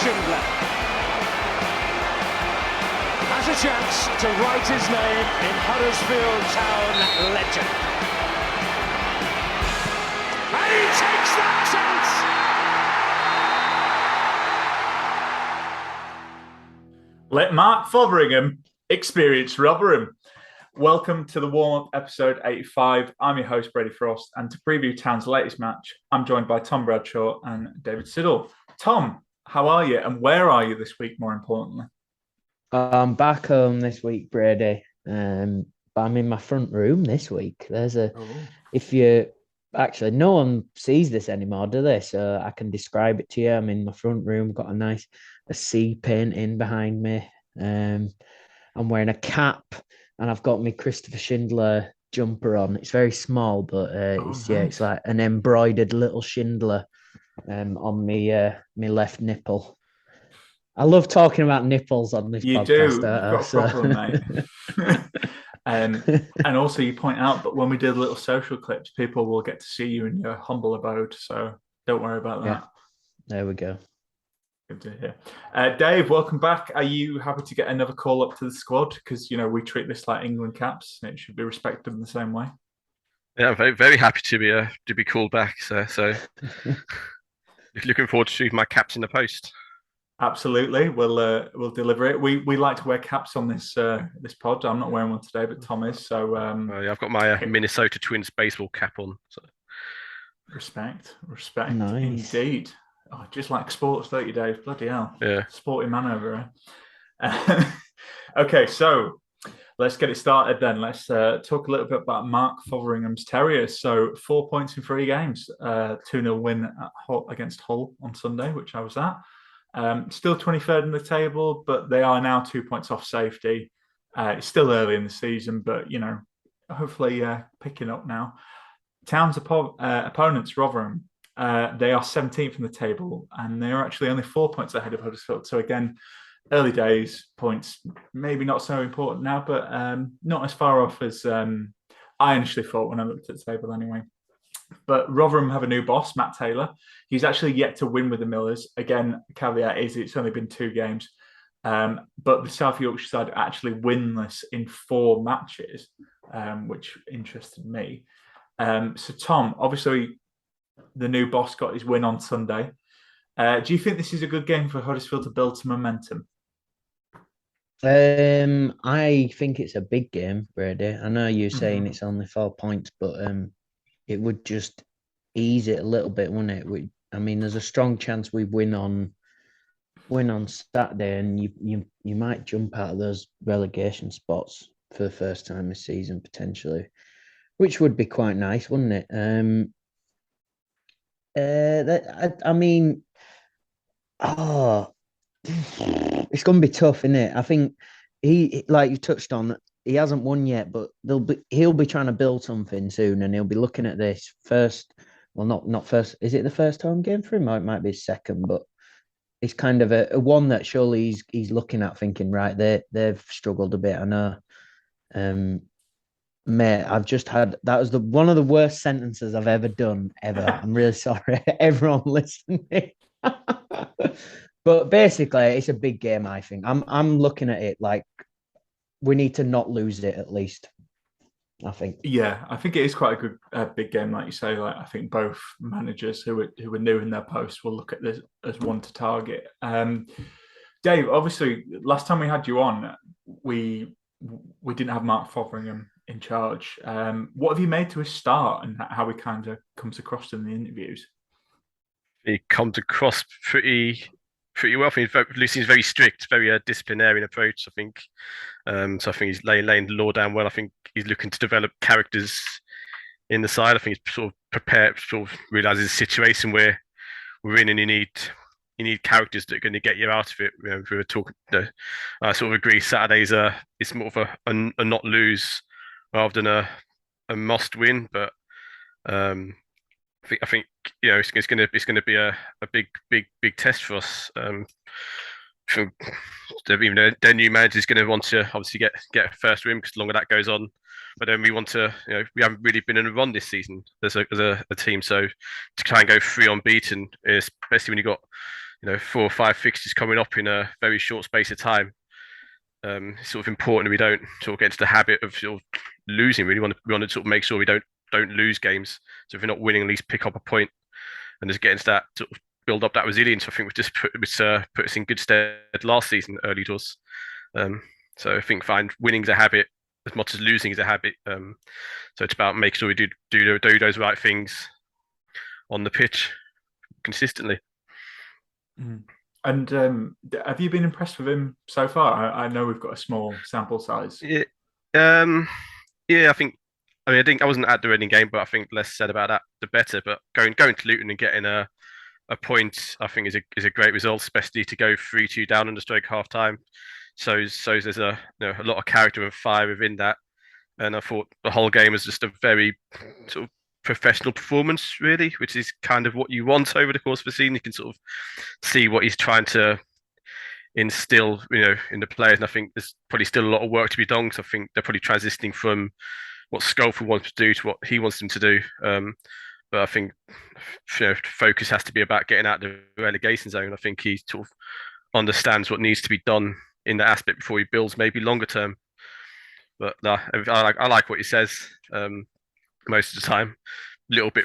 Schindler has a chance to write his name in Huddersfield Town legend. And he takes that chance! Let Mark Fotheringham experience Rotherham. Welcome to the warm-up episode 85. I'm your host, Brady Frost, and to preview Town's latest match, I'm joined by Tom Bradshaw and David Siddell. Tom, how are you, and where are you this week, more importantly? I'm back home this week, Brady, but I'm in my front room this week. If you actually, no one sees this anymore, do they? So I can describe it to you. I'm in my front room, got a sea painting behind me. I'm wearing a cap, and I've got my Christopher Schindler jumper on. It's very small, but it's like an embroidered little Schindler on me left nipple. I love talking about nipples on this podcast. You do. You've got a problem, mate. And also you point out that when we did little social clips, people will get to see you in your humble abode. So don't worry about that. Yeah. There we go. Good to hear. Dave, welcome back. Are you happy to get another call up to the squad? Because, we treat this like England caps, and it should be respected in the same way. Yeah, I'm very, very happy to be called back. So looking forward to my caps in the post. Absolutely, we'll deliver it. We like to wear caps on this pod. I'm not wearing one today, but Tom is. So I've got my Minnesota Twins baseball cap on. So. Respect, nice. Indeed. Oh, just like sports, 30 days. Bloody hell. Yeah. Sporty man over here. Okay, so let's get it started then. Let's talk a little bit about Mark Fotheringham's Terriers. So 4 points in 3 games. 2-0 win against Hull on Sunday, which I was at. Still 23rd in the table, but they are now 2 points off safety. It's still early in the season, but, hopefully picking up now. Town's opponents, Rotherham, they are 17th in the table, and they're actually only 4 points ahead of Huddersfield. So again, early days, points maybe not so important now, but not as far off as I initially thought when I looked at the table anyway. But Rotherham have a new boss, Matt Taylor. He's actually yet to win with the Millers. Again, caveat is it's only been 2 games. But the South Yorkshire side are actually winless in 4 matches, which interested me. So, Tom, obviously the new boss got his win on Sunday. Do you think this is a good game for Huddersfield to build some momentum? I think it's a big game, Brady. I know you're saying it's only 4 points, but it would just ease it a little bit, wouldn't it? There's a strong chance we win on Saturday, and you might jump out of those relegation spots for the first time this season potentially, which would be quite nice, wouldn't it? It's going to be tough, isn't it? I think he, like you touched on, he hasn't won yet, but he'll be trying to build something soon, and he'll be looking at this first. Well, not first. Is it the first home game for him? Or it might be his second, but it's kind of a one that surely he's looking at, thinking, right, they've struggled a bit. I know, mate. I've just had that was one of the worst sentences I've ever done ever. I'm really sorry, everyone listening. But basically, it's a big game. I think I'm looking at it like we need to not lose it at least. I think. Yeah, I think it is quite a good big game, like you say. Like I think both managers who are new in their posts will look at this as one to target. Dave, obviously, last time we had you on, we didn't have Mark Fotheringham in charge. What have you made to his start, and how he kind of comes across in the interviews? He comes across pretty well. He seems very strict, very disciplinarian approach, I think. So I think he's laying the law down well. I think he's looking to develop characters in the side. I think he's sort of prepared, sort of realizes the situation where we're in, and you need characters that are going to get you out of it. We were talking. I sort of agree. Saturday's it's more of a not lose rather than a must win. But I think it's going to be a big test for us. Even their new manager is going to want to obviously get a first win, because the longer that goes on, but then we want to, we haven't really been in a run this season as a team. So to try and go 3 unbeaten, especially when you got 4 or 5 fixtures coming up in a very short space of time. It's sort of important we don't sort of get into the habit of sort of losing. We want to sort of make sure we don't lose games. So if we're not winning, at least pick up a point and just get into that sort of build up that resilience. I think we just put us in good stead last season early doors. So I think winning's a habit as much as losing is a habit. So it's about making sure we do those right things on the pitch consistently. Mm. And have you been impressed with him so far? I know we've got a small sample size. Yeah, I think. I think I wasn't at the Reading game, but I think less said about that, the better. But going to Luton and getting a point, I think is a great result, especially to go 3-2 down on the stroke half time. So there's a lot of character and fire within that. And I thought the whole game was just a very sort of professional performance, really, which is kind of what you want over the course of the season. You can sort of see what he's trying to instill, in the players. And I think there's probably still a lot of work to be done. So I think they're probably transitioning from what Schofield wants to do to what he wants them to do. But I think focus has to be about getting out of the relegation zone. I think he sort of understands what needs to be done in that aspect before he builds maybe longer term. But I like what he says most of the time.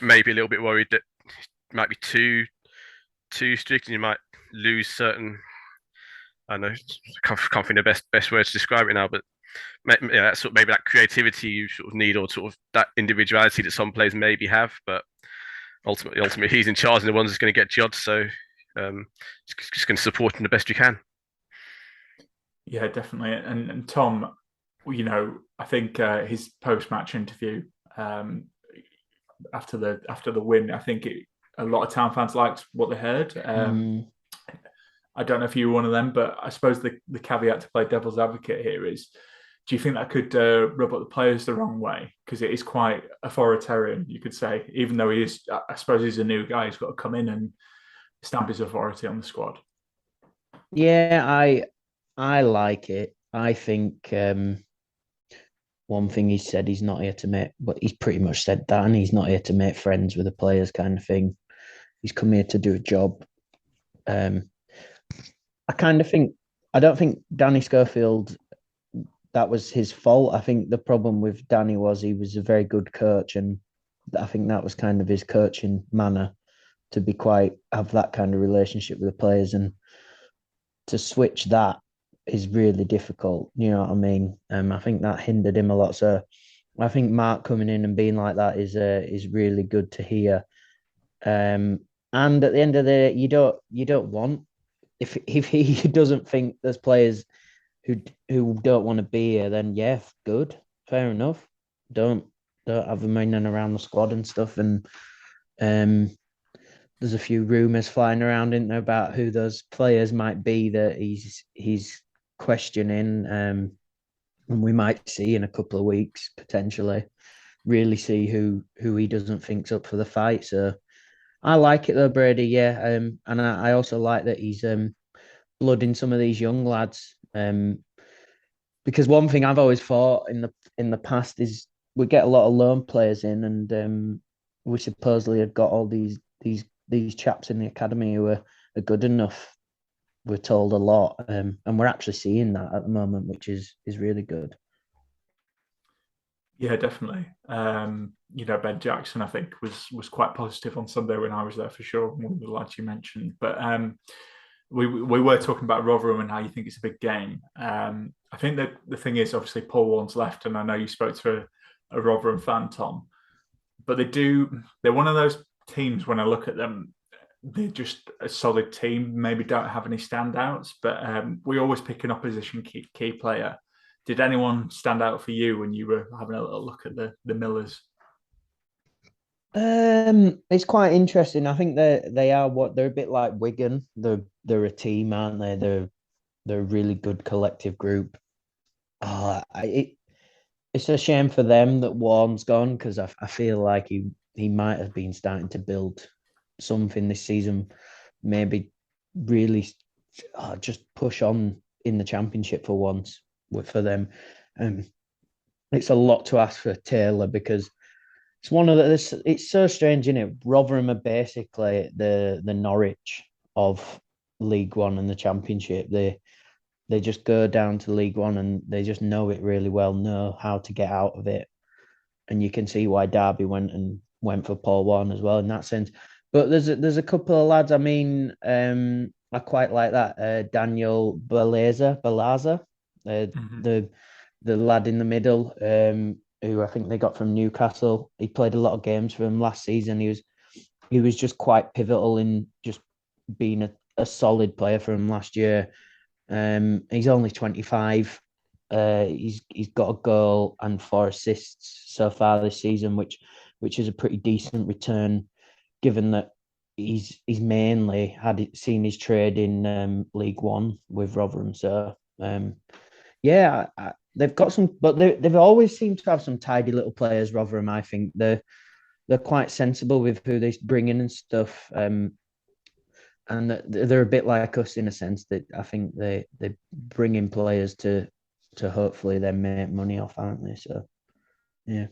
Maybe a little bit worried that it might be too strict and you might lose certain. I don't know, can't think the best word to describe it now, but maybe that creativity you sort of need, or sort of that individuality that some players maybe have. But ultimately, he's in charge and the ones that's going to get judged. So just going to support him the best you can. Yeah, definitely. And Tom, I think his post-match interview after the win, I think a lot of Town fans liked what they heard. I don't know if you were one of them, but I suppose the caveat to play devil's advocate here is, do you think that could rub up the players the wrong way? Because it is quite authoritarian, you could say, even though I suppose he's a new guy, he's got to come in and stamp his authority on the squad. Yeah, I like it. I think one thing he said, he's not here to make, but he's pretty much said that, and he's not here to make friends with the players kind of thing. He's come here to do a job. I don't think Danny Schofield, that was his fault. I think the problem with Danny was he was a very good coach, and I think that was kind of his coaching manner, to have that kind of relationship with the players, and to switch that is really difficult. You know what I mean? I think that hindered him a lot. So I think Mark coming in and being like that is really good to hear. And at the end of the day, you don't want, if he doesn't think there's players who don't want to be here, then yeah, good, fair enough. Don't have them in and around the squad and stuff. And there's a few rumours flying around, isn't there, about who those players might be that he's questioning. And we might see in a couple of weeks, potentially, really see who he doesn't think's up for the fight. So I like it though, Brady. Yeah, and I also like that he's blooding some of these young lads. Because one thing I've always thought in the past is we get a lot of loan players in, and we supposedly have got all these chaps in the academy who are good enough. We're told a lot, and we're actually seeing that at the moment, which is really good. Yeah, definitely. Ben Jackson, I think, was quite positive on Sunday when I was there, for sure. One of the lads you mentioned, but we were talking about Rotherham and how you think it's a big game. I think that the thing is, obviously, Paul Warren's left, and I know you spoke to a Rotherham fan, Tom, but they're one of those teams, when I look at them, they're just a solid team, maybe don't have any standouts, but we always pick an opposition key player. Did anyone stand out for you when you were having a little look at the Millers? It's quite interesting. I think they're a bit like Wigan. They're a team, aren't they? They're a really good collective group. It's a shame for them that Warren's gone, because I feel like he might have been starting to build something this season, maybe really just push on in the Championship for once for them. It's a lot to ask for Taylor, because it's one of it's so strange, isn't it? Rotherham are basically the Norwich of League One and the Championship. They just go down to League One and they just know it really well, know how to get out of it. And you can see why Derby went for Paul Warne as well in that sense. But there's a couple of lads. I mean, I quite like that Daniel Balaza, the lad in the middle, who I think they got from Newcastle. He played a lot of games for them last season. He was just quite pivotal in just being a solid player for him last year. He's only 25. He's got a goal and 4 assists so far this season, which is a pretty decent return, given that he's mainly seen his trade in League One with Rotherham. So they've got some, but they've always seemed to have some tidy little players. Rotherham, I think they're quite sensible with who they bring in and stuff. And they're a bit like us in a sense that I think they bring in players to hopefully then make money off, aren't they? So, yeah.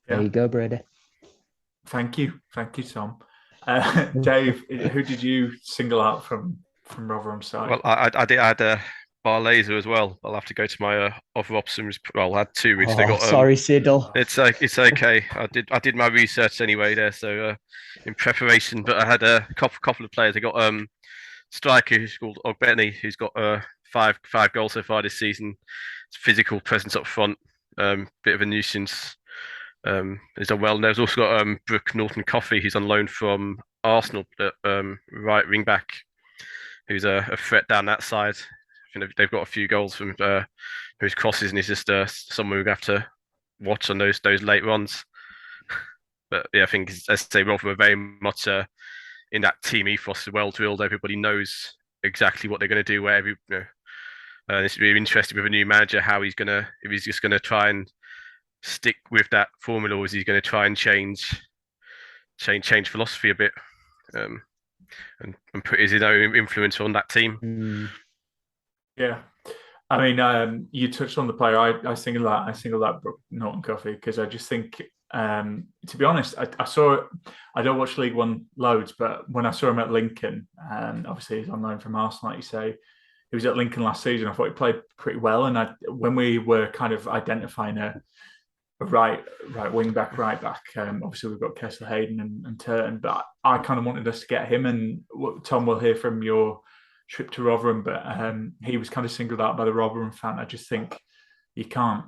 There you go, Brady. Thank you, Tom. Dave, who did you single out from Rotherham's side? Well, I had Bar Laser as well. I'll have to go to my other options. Well, I had 2 which they got. Sorry, Siddell. It's okay. I did my research anyway there, so in preparation. But I had a couple of players. I got striker who's called Ogbeni, who's got 5 goals so far this season. It's physical presence up front, bit of a nuisance. There's also got Brooke Norton Coffey, who's on loan from Arsenal, right wing back, who's a threat down that side. I think they've got a few goals from his crosses, and he's just someone we have to watch on those late runs. But yeah, I think as I say, Rotherham are very much in that team ethos, well drilled. Everybody knows exactly what they're going to do. It's really interesting with a new manager how if he's just going to try and stick with that formula, or is he going to try and change philosophy a bit, and put his own influence on that team. Yeah, I mean, you touched on the player. I single that Brooke Norton Coffey because I just think, to be honest, I don't watch League One loads, but when I saw him at Lincoln, and obviously he's on loan from Arsenal, like you say, he was at Lincoln last season. I thought he played pretty well, and when we were kind of identifying a right wing back, right back. Obviously, we've got Kessler Hayden and Turton, but I kind of wanted us to get him. And Tom, will hear from your trip to Rotherham, but he was kind of singled out by the Rotherham fan. I just think you can't.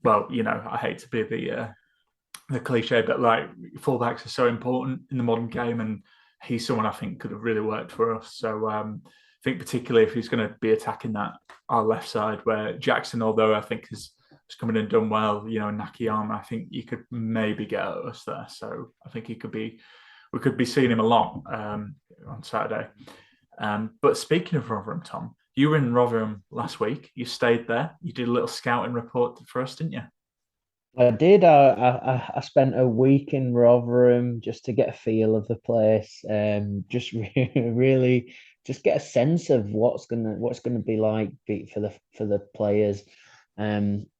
Well, I hate to be the cliche, but like fullbacks are so important in the modern game, and he's someone I think could have really worked for us. So I think particularly if he's going to be attacking our left side, where Jackson, although I think has come in and done well, Nakayama, I think you could maybe get us there. So I think we could be seeing him a lot on Saturday. But speaking of Rotherham, Tom, you were in Rotherham last week. You stayed there. You did a little scouting report for us, didn't you? I did. I spent a week in Rotherham just to get a feel of the place, just really just get a sense of what's gonna be like for the players.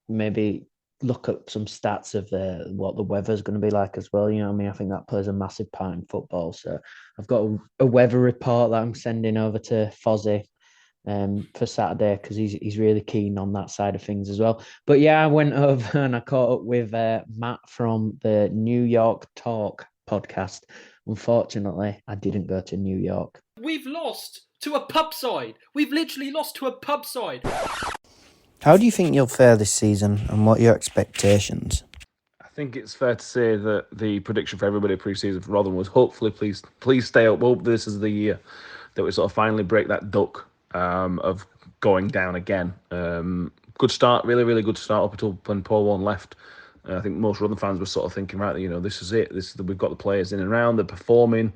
Maybe look up some stats of what the weather's going to be like as well. I think that plays a massive part in football. So I've got a weather report that I'm sending over to Fozzie for Saturday because he's really keen on that side of things as well. But yeah, I went over and I caught up with Matt from the New York Talk podcast. Unfortunately, I didn't go to New York. We've lost to a pub side. We've literally lost to a pub side. How do you think you'll fare this season, and what are your expectations? I think it's fair to say that the prediction for everybody pre-season for Rotherham was hopefully please stay up. Hope this is the year that we sort of finally break that duck of going down again. Good start, really, really good start up until when Paul Warne left. I think most Rotherham fans were sort of thinking, right, this is it. We've got the players in and around, they're performing.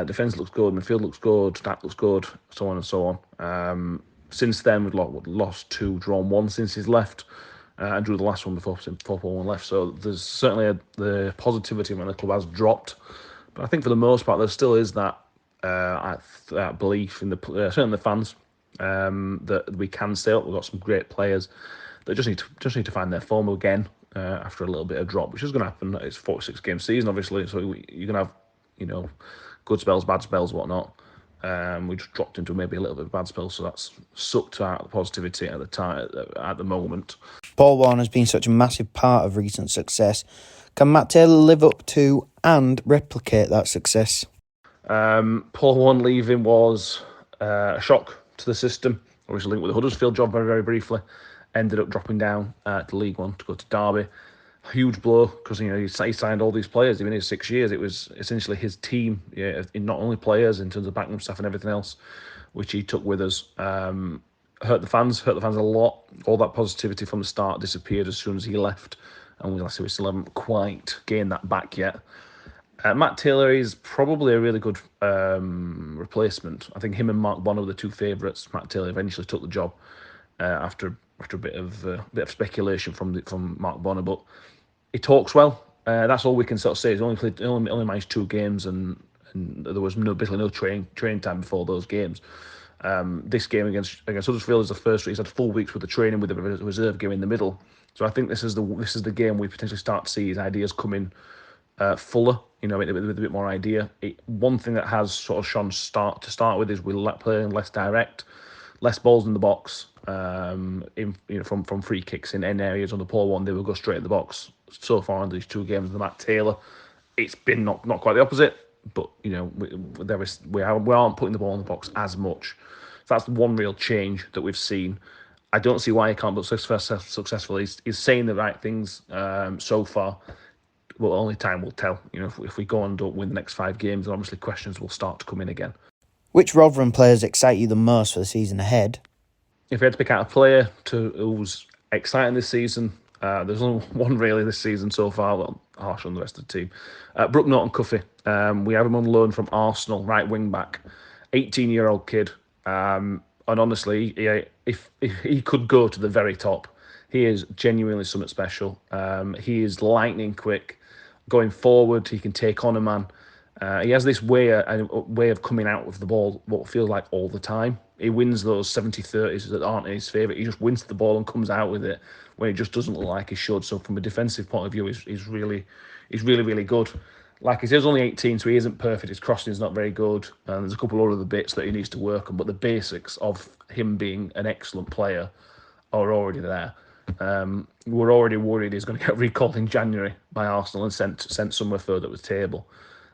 Defence looks good, midfield looks good, attack looks good, so on and so on. Since then, we've lost 2, drawn 1 since he's left, and drew the last one before Paul Warne left. So there's certainly the positivity when the club has dropped. But I think for the most part, there still is that belief in certainly the fans that we can stay up. We've got some great players that just need to find their form again after a little bit of drop, which is going to happen. It's a 46-game season, obviously, so you're going to have good spells, bad spells, whatnot. We just dropped into maybe a little bit of a bad spell, so that's sucked out the positivity at the time at the moment. Paul Warner's been such a massive part of recent success. Can Matt Taylor live up to and replicate that success? Paul Warner leaving was a shock to the system. Obviously linked with the Huddersfield job very, very briefly. Ended up dropping down to League One to go to Derby. Huge blow because he signed all these players. Even in 6 years, it was essentially his team, in not only players in terms of backroom staff and everything else, which he took with us. Hurt the fans a lot. All that positivity from the start disappeared as soon as he left, and we still haven't quite gained that back yet. Matt Taylor is probably a really good replacement. I think him and Mark Bonner were the two favourites. Matt Taylor eventually took the job after a bit of speculation from Mark Bonner, but he talks well. That's all we can sort of say. He's only managed 2 games, and there was basically no train time before those games. This game against Huddersfield is the first. He's had full weeks with the training with the reserve game in the middle. So I think this is the game we potentially start to see his ideas come in fuller. With a bit more idea. One thing that has sort of shone to start with is we're playing less direct, less balls in the box. From free kicks in areas on the Paul one, they will go straight in the box. So far in these 2 games with Matt Taylor, it's been not quite the opposite. But we aren't putting the ball in the box as much. So that's one real change that we've seen. I don't see why he can't be successful. He's saying the right things so far. Well, only time will tell. If we go and don't win the next 5 games, then obviously questions will start to come in again. Which Rotherham players excite you the most for the season ahead? If we had to pick out a player who's exciting this season, there's only one really this season so far. Well, harsh on the rest of the team. Brooke Norton-Cuffy. We have him on loan from Arsenal, right wing back, 18-year-old kid. And honestly, if he could go to the very top, he is genuinely something special. He is lightning quick. Going forward, he can take on a man. He has this way of coming out of the ball, what feels like all the time. He wins those 70-30s that aren't in his favour. He just wins the ball and comes out with it when it just doesn't look like he should. So from a defensive point of view, he's really, really good. Like he says, he's only 18, so he isn't perfect. His crossing is not very good, and there's a couple of other bits that he needs to work on. But the basics of him being an excellent player are already there. We're already worried he's going to get recalled in January by Arsenal and sent somewhere further up the table.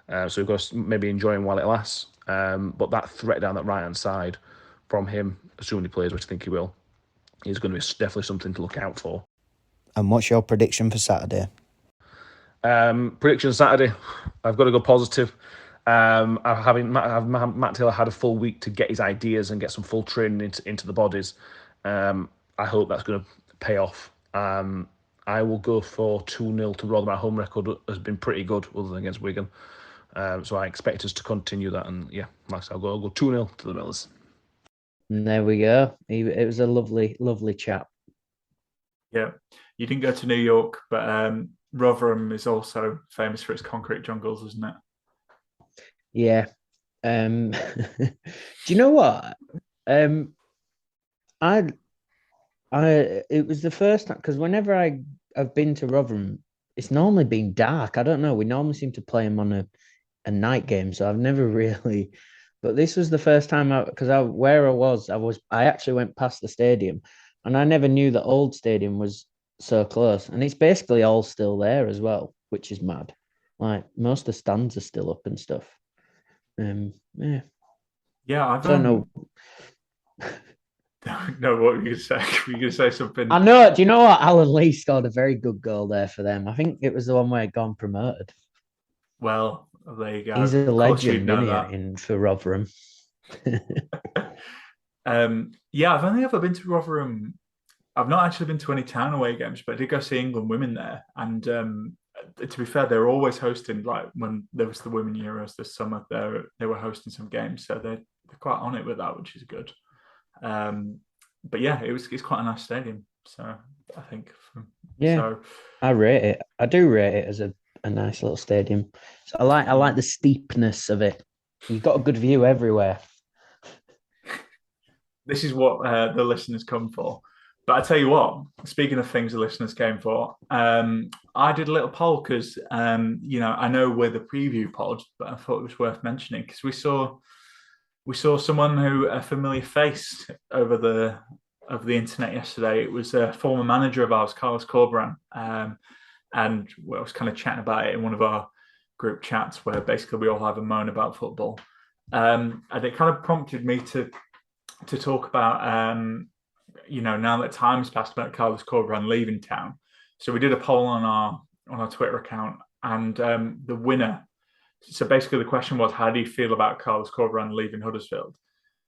So we've got to maybe enjoy him while it lasts. But that threat down that right-hand side from him, assuming he plays, which I think he will, is going to be definitely something to look out for. And what's your prediction for Saturday? Prediction Saturday, I've got to go positive. Matt Taylor had a full week to get his ideas and get some full training into the bodies. I hope that's going to pay off. I will go for 2-0 to Rotherham. Our home record has been pretty good, other than against Wigan. So I expect us to continue that. And yeah, I'll go 2-0 to the Millers. And there we go. It was a lovely, lovely chat. Yeah, you didn't go to New York, but Rotherham is also famous for its concrete jungles, isn't it? Yeah. Do you know what? It was the first time, because whenever I've been to Rotherham, it's normally been dark. I don't know. We normally seem to play them on a night game, so I've never really. But this was the first time I actually went past the stadium, and I never knew the old stadium was so close, and it's basically all still there as well, which is mad. Like most of the stands are still up and stuff. Yeah. Yeah, I don't know. No, what were you going to say? Were you going to say something? I know. Do you know what? Alan Lee scored a very good goal there for them. I think it was the one where he'd gone promoted. Well, there you go. He's a legend, for Rotherham. Yeah, I've only ever been to Rotherham. I've not actually been to any town away games, but I did go see England women there. And to be fair, they were always hosting, like when there was the Women Euros this summer, they were hosting some games. So they're quite on it with that, which is good. But yeah, it's quite a nice stadium. So I think, I rate it. I do rate it as a nice little stadium. So I like the steepness of it. You've got a good view everywhere. This is what the listeners come for. But I tell you what, speaking of things the listeners came for, I did a little poll because, I know we're the preview pod, but I thought it was worth mentioning because we saw we saw someone who a familiar face over the internet yesterday. It was a former manager of ours, Carlos Corberan, and I was kind of chatting about it in one of our group chats where basically we all have a moan about football, and it kind of prompted me to talk about now that time has passed about Carlos Corberan leaving town. So we did a poll on our Twitter account, and the winner. So basically, the question was, how do you feel about Carlos Corberan leaving Huddersfield?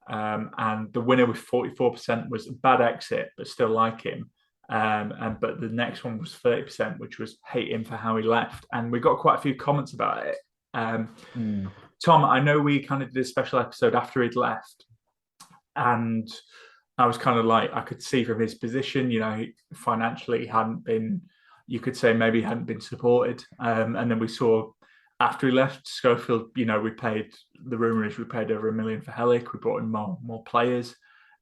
And the winner with 44% was a bad exit, but still like him. But the next one was 30%, which was hate him for how he left. And we got quite a few comments about it. Tom, I know we kind of did a special episode after he'd left, and I was kind of like, I could see from his position, financially hadn't been, you could say maybe hadn't been supported. And then we saw after he left Schofield, we paid, the rumour is we paid over $1 million for Helic. We brought in more players.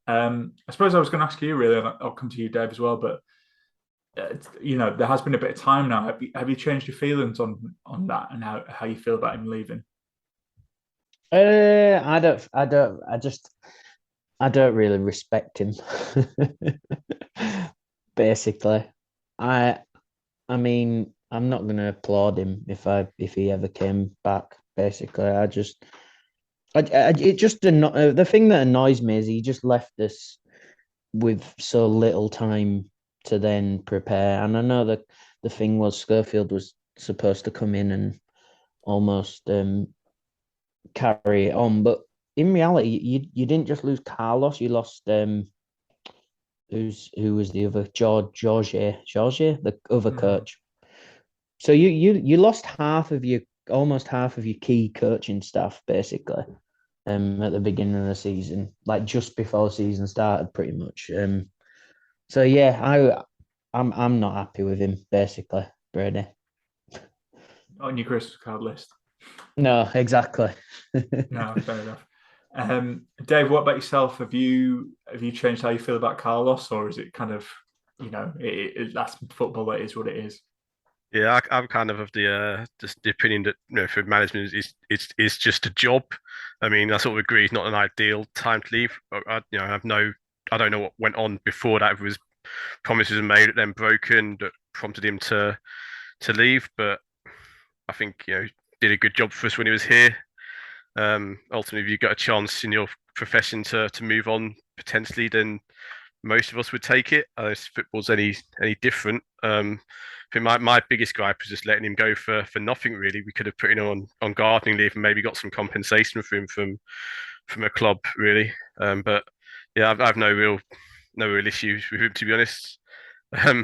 I suppose I was going to ask you really, and I'll come to you, Dave, as well. But there has been a bit of time now. Have you changed your feelings on that and how you feel about him leaving? I don't really respect him. Basically, I mean, I'm not going to applaud him if he ever came back. Basically, the thing that annoys me is he just left us with so little time to then prepare. And I know that the thing was Schofield was supposed to come in and almost carry it on, but in reality, you didn't just lose Carlos, you lost who was the other George, the other coach. So you lost almost half of your key coaching staff basically at the beginning of the season, like just before the season started, pretty much. So yeah, I'm not happy with him basically, Brady. On your Christmas card list? No, exactly. No, fair enough. Dave, what about yourself? Have you changed how you feel about Carlos, or is it kind of that's football? That is what it is. Yeah, I'm kind of the just the opinion that for management it's just a job. I mean, I sort of agree it's not an ideal time to leave. I don't know what went on before that. If it was promises made then broken that prompted him to leave, but I think did a good job for us when he was here. Ultimately, if you got a chance in your profession to move on potentially, then most of us would take it. If football's any different. I think my biggest gripe was just letting him go for nothing. Really, we could have put him on gardening leave and maybe got some compensation for him from a club. Really, but yeah, I've no real issues with him, to be honest.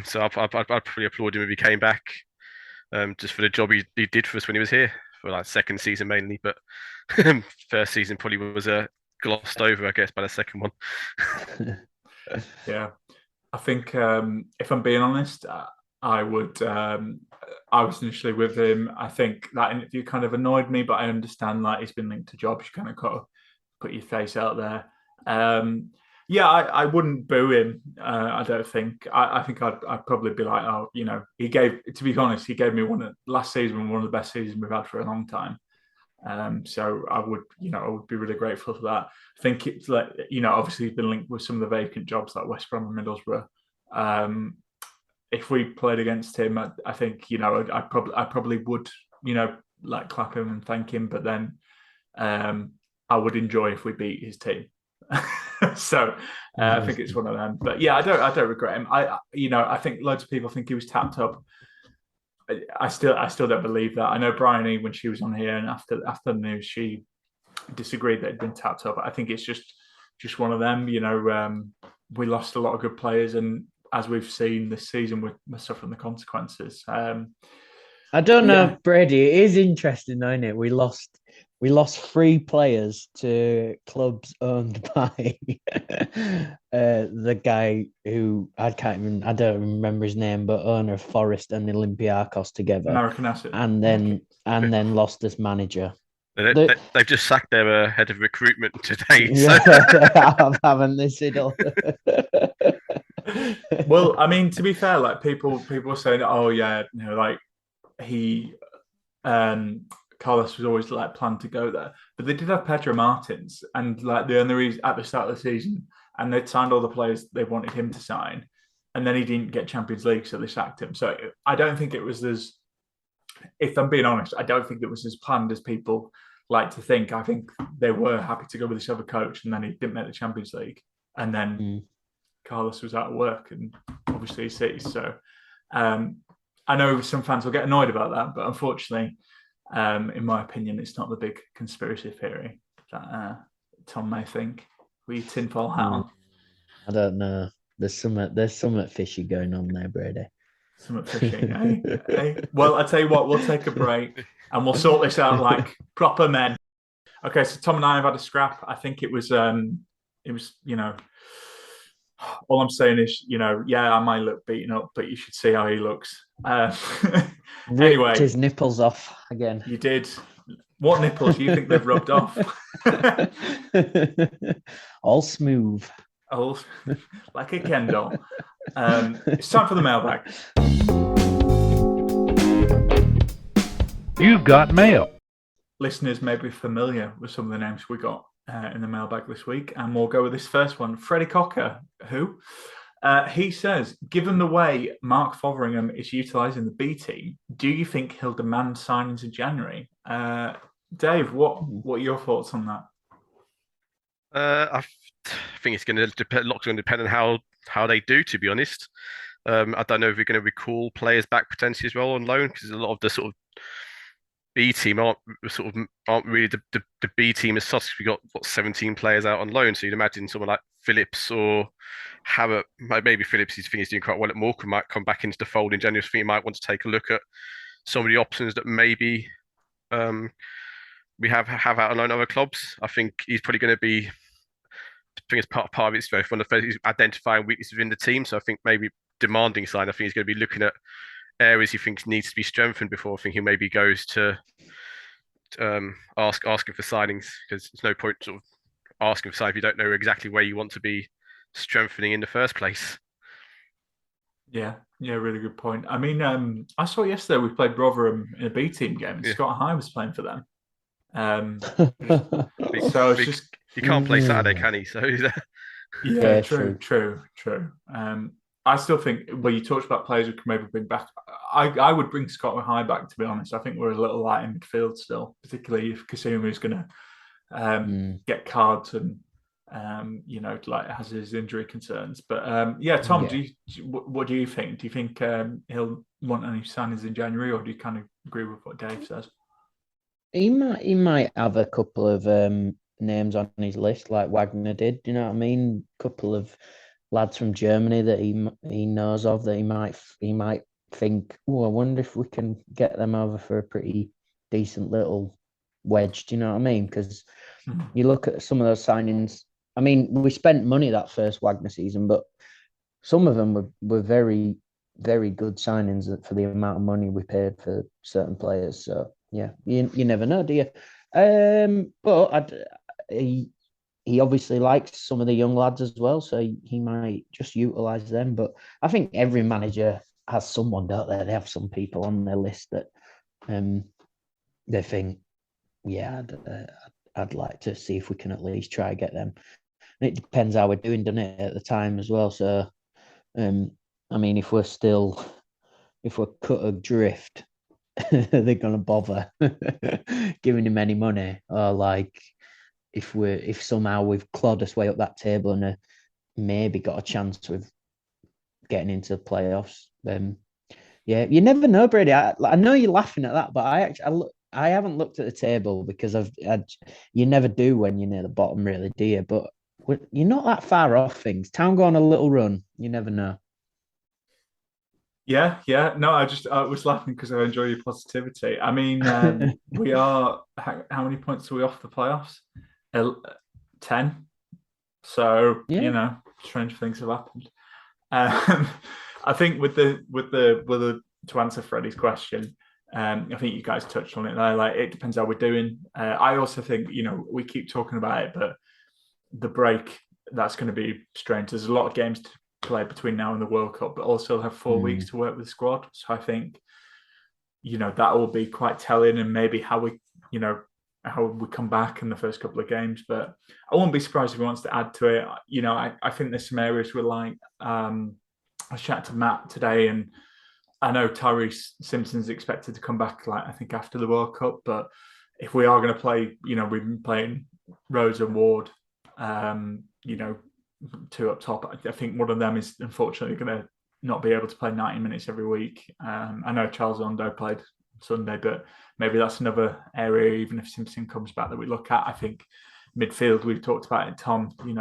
So I'd probably applaud him if he came back, just for the job he did for us when he was here for like second season mainly, but first season probably was glossed over, I guess, by the second one. Yeah, I think if I'm being honest, I would. I was initially with him. I think that interview kind of annoyed me, but I understand that he's been linked to jobs. You kind of got to put your face out there. Yeah, I wouldn't boo him. I don't think. I think I'd probably be like, oh, he gave. To be honest, he gave me last season one of the best seasons we've had for a long time. So I would be really grateful for that. I think it's like, obviously he's been linked with some of the vacant jobs like West Brom and Middlesbrough. If we played against him, I think, I probably would, like clap him and thank him, but then I would enjoy if we beat his team. So I think it's one of them. But yeah, I don't regret him. I think loads of people think he was tapped up. I still don't believe that. I know Bryony, when she was on here, and after the news, she disagreed that it'd been tapped up. I think it's just one of them. We lost a lot of good players, and as we've seen this season, we're suffering the consequences. I don't know, Brady. It is interesting, isn't it? We lost 3 players to clubs owned by the guy who I don't remember his name, but owner of Forest and Olympiacos together. American asset. And then lost this manager. They've just sacked their head of recruitment today. Yeah, haven't they, Siddell? Well, I mean, to be fair, like people are saying, oh yeah, like he Carlos was always like planned to go there. But they did have Pedro Martins, and like the only reason at the start of the season, and they'd signed all the players they wanted him to sign, and then he didn't get Champions League, so they sacked him. So I don't think it was as, if I'm being honest, I don't think it was as planned as people like to think. I think they were happy to go with this other coach, and then he didn't make the Champions League, and then Carlos was out of work, and obviously he sees. So I know some fans will get annoyed about that, but unfortunately, in my opinion, it's not the big conspiracy theory that Tom may think. We tinfoil hat on. I don't know. There's something fishy going on there, Brady. Something fishy, eh? Eh? Well, I tell you what, we'll take a break and we'll sort this out like proper men. Okay, so Tom and I have had a scrap. I think it was, you know, all I'm saying is, you know, yeah, I might look beaten up, but you should see how he looks. Anyway, ripped his nipples off again. You did. What nipples do you think they've rubbed off? All smooth. Oh, like a Ken doll. It's time for the mailbag. You've got mail. Listeners may be familiar with some of the names we got in the mailbag this week, and we'll go with this first one. Freddie Cocker, who? He says, given the way Mark Fotheringham is utilising the B team, do you think he'll demand signings in January? Dave, what are your thoughts on that? I think it's going to depend. A lot's going to depend on how they do. To be honest, I don't know if we're going to recall players back potentially as well on loan, because a lot of the sort of B team aren't really the B team as such. We got 17 players out on loan, so you'd imagine someone like Phillips or Harrop, maybe Phillips. He's doing quite well at Morecambe, might come back into the fold in January. So I think you might want to take a look at some of the options that maybe we have out on loan at other clubs. I think he's probably going to be. I think it's part of it's very fun. He's identifying weaknesses within the team. So I think maybe demanding sign. I think he's going to be looking at areas he thinks needs to be strengthened before I think he maybe goes to asking for signings, because there's no point sort of asking for signings if you don't know exactly where you want to be strengthening in the first place. Yeah, really good point. I mean, I saw yesterday we played Rotherham in a B team game, and Scott High was playing for them. So it's just he can't play Saturday, can he? So yeah, true. I still think, well, you talked about players who can maybe bring back. I would bring Scott High back, to be honest. I think we're a little light in midfield still, particularly if Kasumu is going to get cards and you know, like has his injury concerns. But yeah, Tom, what do you think? Do you think he'll want any signings in January, or do you kind of agree with what Dave says? He might have a couple of names on his list, like Wagner did. Do you know what I mean? A couple of lads from Germany that he knows of that he might think, oh, I wonder if we can get them over for a pretty decent little wedge. Do you know what I mean? Because you look at some of those signings. I mean, we spent money that first Wagner season, but some of them were very, very good signings for the amount of money we paid for certain players. So yeah, you never know, do you? But he obviously likes some of the young lads as well, so he might just utilise them. But I think every manager has someone, don't they? They have some people on their list that they think, yeah, I'd like to see if we can at least try to get them. And it depends how we're doing, doesn't it, at the time as well. So, I mean, if we're cut adrift, they're gonna bother giving him any money, or like if somehow we've clawed us way up that table and maybe got a chance with getting into the playoffs, then yeah, you never know, Brady. I know you're laughing at that, but I haven't looked at the table because you never do when you're near the bottom, really, do you? But you're not that far off things. Town go on a little run. You never know. Yeah. No, I was laughing because I enjoy your positivity. I mean, we are, how many points are we off the playoffs? 10. So, yeah. You know, strange things have happened. I think with the to answer Freddie's question, I think you guys touched on it there. Like, it depends how we're doing. I also think, you know, we keep talking about it, but the break, that's going to be strange. There's a lot of games to play between now and the World Cup, but also have 4 weeks to work with the squad. So I think, you know, that will be quite telling, and maybe how we how we come back in the first couple of games. But I won't be surprised if he wants to add to it. I think there's some areas where I was chatting to Matt today, and I know Tyrese Simpson's expected to come back, I think after the World Cup. But if we are going to play, we've been playing Rhodes and Ward, two up top. I think one of them is unfortunately going to not be able to play 90 minutes every week. I know Charles Ondo played Sunday, but maybe that's another area, even if Simpson comes back, that we look at. I think midfield, we've talked about it, Tom, come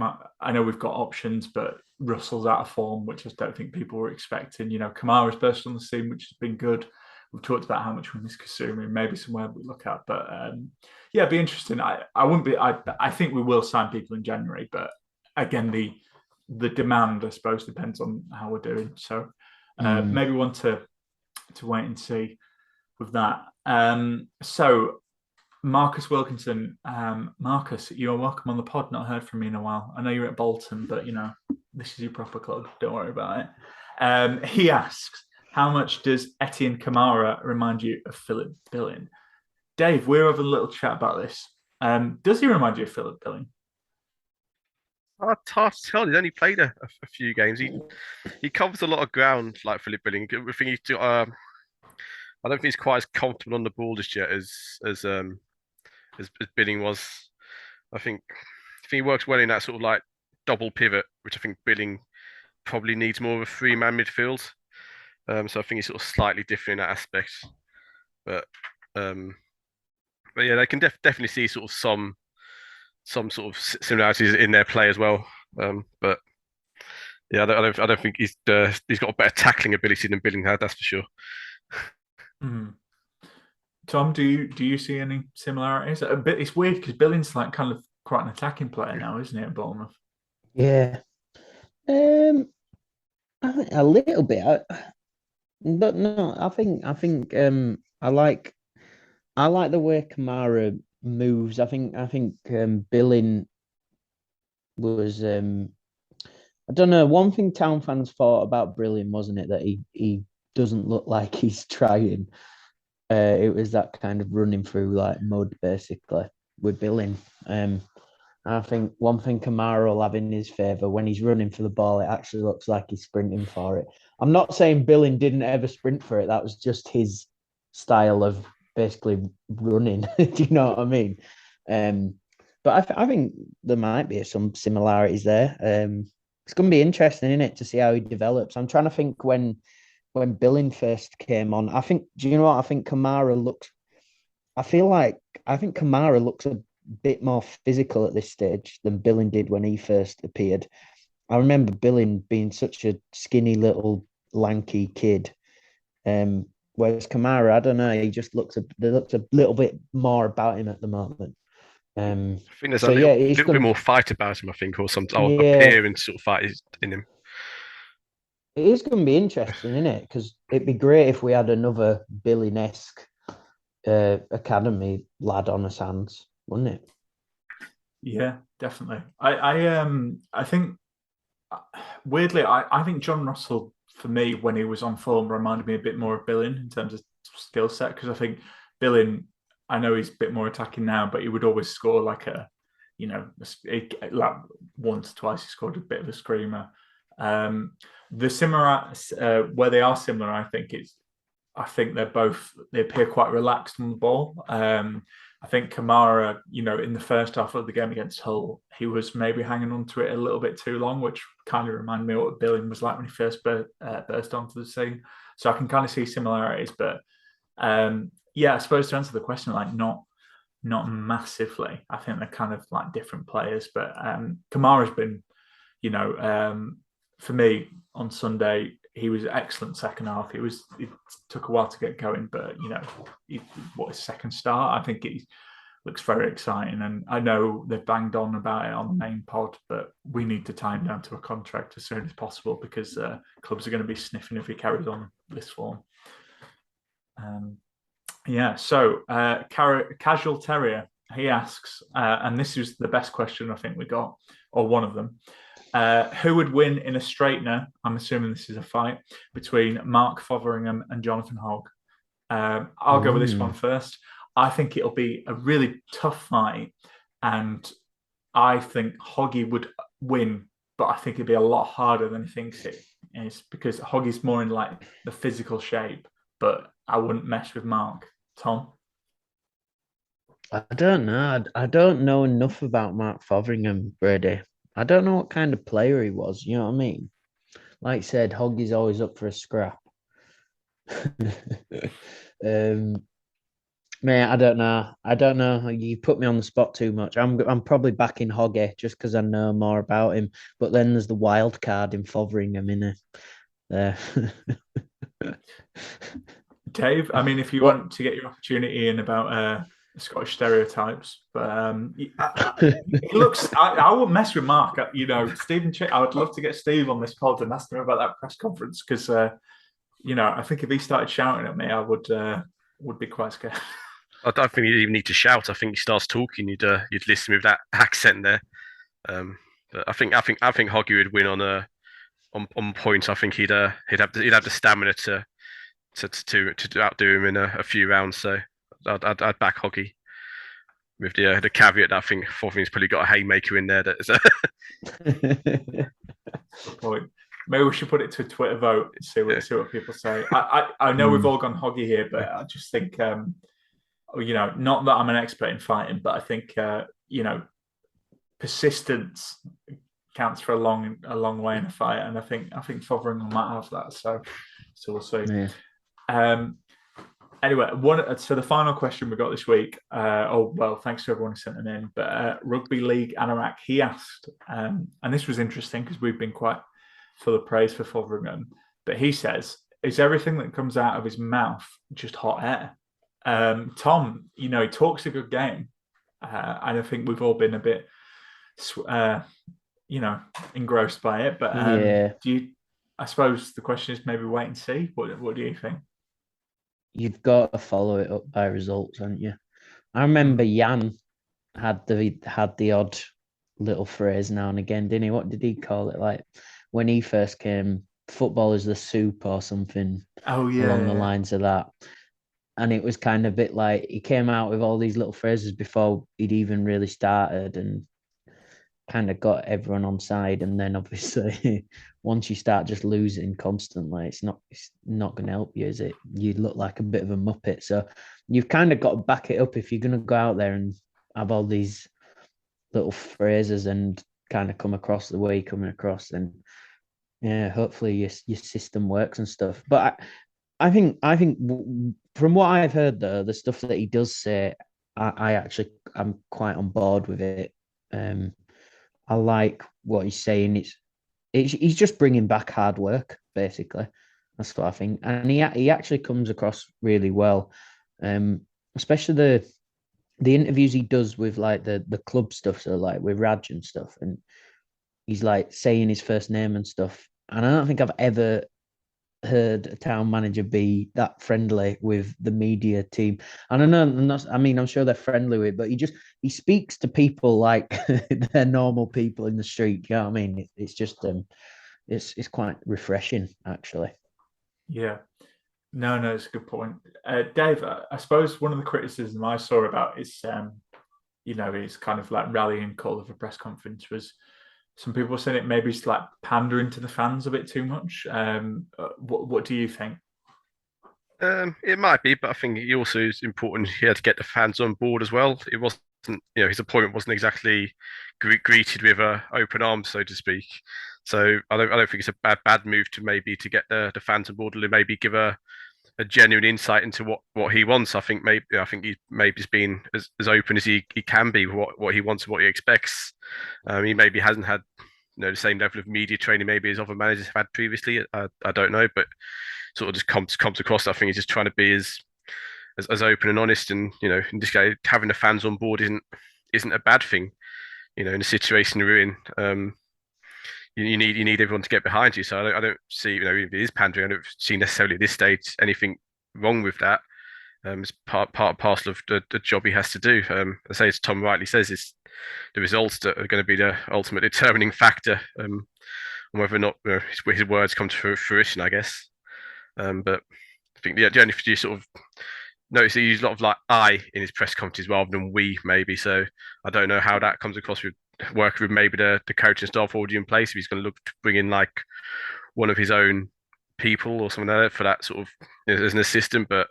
on. I know we've got options, but Russell's out of form, which I don't think people were expecting. Kamara's burst on the scene, which has been good. We've talked about how much we miss Kasumi, maybe somewhere we look at. But it'd be interesting. I think we will sign people in January, but again, the demand, I suppose, depends on how we're doing. So maybe want to wait and see with that. So Marcus Wilkinson, Marcus, you are welcome on the pod. Not heard from you in a while. I know you're at Bolton, but this is your proper club. Don't worry about it. He asks, how much does Etienne Kamara remind you of Philip Billing? Dave, we're having a little chat about this. Does he remind you of Philip Billing? It's hard to tell. He's only played a few games. He covers a lot of ground like Philip Billing. I think I don't think he's quite as comfortable on the ball just yet as Billing was. I think he works well in that sort of double pivot, which I think Billing probably needs more of a three-man midfield. So I think he's sort of slightly different in that aspect. But yeah, they can definitely see sort of some sort of similarities in their play as well. But yeah, I don't think he's got a better tackling ability than Billing had. That's for sure. Mm-hmm. Tom, do you see any similarities? It's weird because Billing's kind of quite an attacking player now, isn't he, at Bournemouth? Yeah. I think a little bit. But no, I think I like the way Kamara moves. I think Billing was I don't know. One thing Town fans thought about Billing, wasn't it, that he doesn't look like he's trying. It was that kind of running through mud basically with Billing. I think one thing Kamara will have in his favour, when he's running for the ball, it actually looks like he's sprinting for it. I'm not saying Billing didn't ever sprint for it. That was just his style of basically running. Do you know what I mean? But I think there might be some similarities there. It's going to be interesting, isn't it, to see how he develops. I'm trying to think when Billing first came on. Do you know what? I think Kamara looks a bit more physical at this stage than Billing did when he first appeared. I remember Billing being such a skinny little lanky kid. Whereas Kamara, I don't know, he just looks a little bit more about him at the moment. I think there's a little bit more fight about him, I think, or some appearance sort of fight in him. It is going to be interesting, isn't it? Because it'd be great if we had another Billing-esque academy lad on his hands, wouldn't it? Yeah, definitely. I think weirdly, I think John Russell, for me, when he was on form, reminded me a bit more of Billing in terms of skill set, because I think Billing, I know he's a bit more attacking now, but he would always score once, twice he scored a bit of a screamer. The similar where they are similar, I think they appear quite relaxed on the ball. I think Kamara, in the first half of the game against Hull, he was maybe hanging on to it a little bit too long, which kind of reminded me of what Billing was like when he first burst onto the scene. So I can kind of see similarities, but I suppose to answer the question, not massively. I think they're kind of different players, but Kamara's been, for me on Sunday, he was excellent second half. It took a while to get going, but his second start, I think he looks very exciting. And I know they've banged on about it on the main pod, but we need to tie him down to a contract as soon as possible, because clubs are going to be sniffing if he carries on this form. So Casual Terrier, he asks, and this is the best question I think we got, or one of them. Who would win in a straightener? I'm assuming this is a fight between Mark Fotheringham and Jonathan Hogg. I'll go with this one first. I think it'll be a really tough fight, and I think Hoggy would win, but I think it'd be a lot harder than he thinks it is, because Hoggy's more in like the physical shape, but I wouldn't mess with Mark. Tom? I don't know. I don't know enough about Mark Fotheringham, Brady. I don't know what kind of player he was. You know what I mean? Like I said, Hoggy's always up for a scrap. Man, I don't know. I don't know. You put me on the spot too much. I'm probably backing Hoggy just because I know more about him. But then there's the wild card in Fotheringham in there. Dave, I mean, if you want to get your opportunity in about Scottish stereotypes, but he looks. I wouldn't mess with Mark. Stephen. I would love to get Steve on this pod and ask him about that press conference, because I think if he started shouting at me, I would be quite scared. I don't think you even need to shout. I think he starts talking, you'd listen with that accent there. But I think Hoggy would win on point. I think he'd have the stamina to outdo him in a few rounds. So I'd back Hoggy with the caveat that I think Fotheringham's probably got a haymaker in there. Good point. Maybe we should put it to a Twitter vote and see what people say. I know we've all gone Hoggy here, but I just think not that I'm an expert in fighting, but I think persistence counts for a long way in a fight, and I think Fotheringham might have that. So we'll see. Yeah. Anyway, so the final question we got this week. Thanks to everyone who sent them in. But Rugby League Anorak, he asked, and this was interesting because we've been quite full of praise for Fotheringham. But he says, "Is everything that comes out of his mouth just hot air?" Tom, he talks a good game, and I think we've all been a bit, engrossed by it. But I suppose the question is maybe wait and see. What do you think? You've got to follow it up by results, haven't you? I remember Jan had the odd little phrase now and again, didn't he? What did he call it? Like when he first came, football is the soup or something along the lines of that. And it was kind of a bit like he came out with all these little phrases before he'd even really started and kind of got everyone on side. And then obviously once you start just losing constantly, it's not going to help you, is it? You look like a bit of a muppet. So you've kind of got to back it up if you're going to go out there and have all these little phrases and kind of come across the way you're coming across. And hopefully your system works and stuff. But I think from what I've heard, though, the stuff that he does say, I'm quite on board with it. I like what he's saying. He's just bringing back hard work, basically. That's what I think, and he actually comes across really well, especially the interviews he does with like the club stuff, so like with Raj and stuff, and he's like saying his first name and stuff. And I don't think I've ever heard a Town manager be that friendly with the media team. And I'm sure they're friendly with it, but he speaks to people like they're normal people in the street. You know what I mean? It's just it's quite refreshing, actually. Yeah. No, it's a good point. Dave, I suppose one of the criticism I saw about his his kind of like rallying call of a press conference was some people saying it maybe it's like pandering to the fans a bit too much. What do you think? It might be, but I think it also is important here to get the fans on board as well. It wasn't, his appointment wasn't exactly greeted with open arms, so to speak. So I don't think it's a bad move to get the fans on board, and maybe give a genuine insight into what he wants. I think he's maybe just been as open as he can be with what he wants and what he expects. He maybe hasn't had the same level of media training maybe as other managers have had previously. I don't know, but sort of just comes across. I think he's just trying to be as open and honest, and in this case, having the fans on board isn't a bad thing. In the situation we're in, you need everyone to get behind you. So I don't see, if it is pandering, I don't see necessarily at this stage anything wrong with that. It's part and parcel of the job he has to do. I say, as Tom rightly says, it's the results that are going to be the ultimate determining factor on whether or not his words come to fruition, I guess. But think the only few sort of notice he used a lot of like I in his press conferences rather than we maybe. So I don't know how that comes across with working with maybe the coaching staff already in place. If he's going to look to bring in like one of his own people or something like that for that sort of as an assistant, but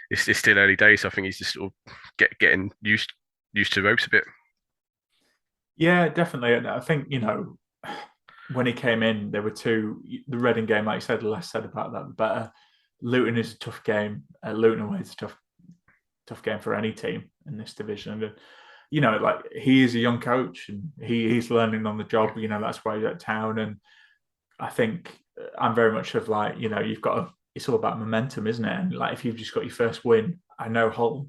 it's still early days. So I think he's just sort of getting used to the ropes a bit. Yeah, definitely. And I think, when he came in, there were two. The Reading game, like you said, the less said about that, the better. Luton is a tough game. Luton away is a tough game for any team in this division. And, like he is a young coach and he's learning on the job. That's why he's at Town. And I think I'm very much of like, you've got to, it's all about momentum, isn't it? And like if you've just got your first win, I know Hull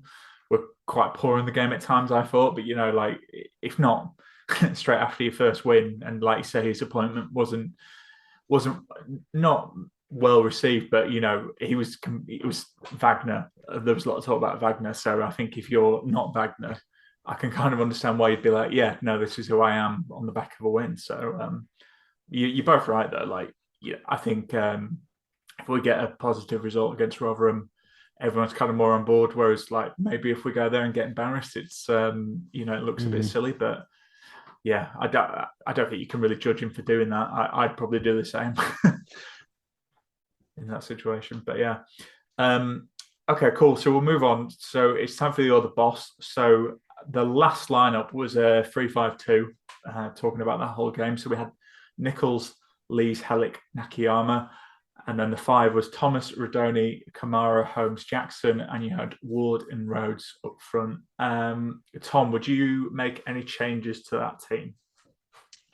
were quite poor in the game at times, I thought, but like if not straight after your first win, and like you say, his appointment wasn't not well received, but it was Wagner. There was a lot of talk about Wagner, so I think if you're not Wagner, I can kind of understand why you'd be like, yeah, no, this is who I am on the back of a win. So you're both right though. Like, yeah, I think if we get a positive result against Rotherham, everyone's kind of more on board. Whereas, like, maybe if we go there and get embarrassed, it's it looks a bit silly. But yeah, I don't think you can really judge him for doing that. I'd probably do the same in that situation. But yeah, okay, cool. So we'll move on. So it's time for the other boss. So the last lineup was a 3-5-2. Talking about that whole game. So we had Nichols, Lees, Hellick, Nakayama. And then the 5 was Thomas, Rodoni, Kamara, Holmes, Jackson, and you had Ward and Rhodes up front. Tom, would you make any changes to that team?